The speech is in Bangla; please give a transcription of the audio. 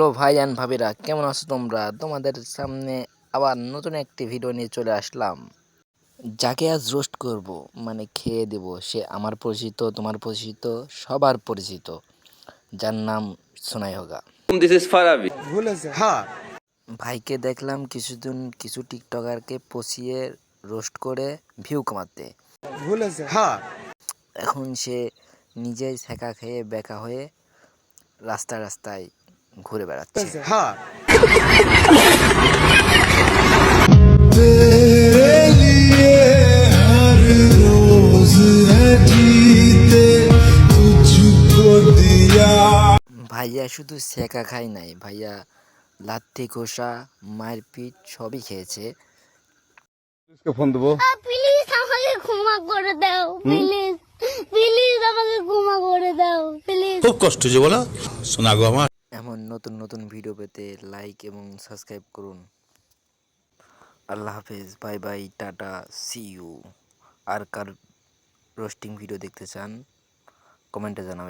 হ্যালো ভাই অ্যান্ড ভাবিরা, কেমন আছো তোমরা? তোমাদের সামনে আবার নতুন একটি ভিডিও নিয়ে চলে আসলাম। যাকে আজ রোস্ট করব, মানে খেয়ে দেব, সে আমার পরিচিত, তোমার পরিচিত, সবার পরিচিত, যার নাম সোনাই হোগা। This is Farabi. ভাইকে দেখলাম কিছুদিন কিছু টিকটকারকে পচিয়ে রোস্ট করে ভিউ কামাতে। এখন সে নিজেই ছেঁকা খেয়ে বেকা হয়ে রাস্তায় রাস্তায় ঘুরে বেড়াচ্ছে। ভাইয়া শুধু ছেঁকা খায় নাই, ভাইয়া লাথি ঘোষা মারপিট সবই খেয়েছে। ফোন দেবো, প্লিজ আমাকে ক্ষমা করে দাও, প্লিজ প্লিজ আমাকে ক্ষমা করে দাও, প্লিজ। খুব কষ্ট যে বলো শোনা গো আমার। এমন নতুন নতুন ভিডিও পেতে লাইক এবং সাবস্ক্রাইব করুন। আল্লাহ হাফেজ, bye bye, tata, see you. আর কার রোস্টিং ভিডিও দেখতে চান কমেন্টে জানাবেন।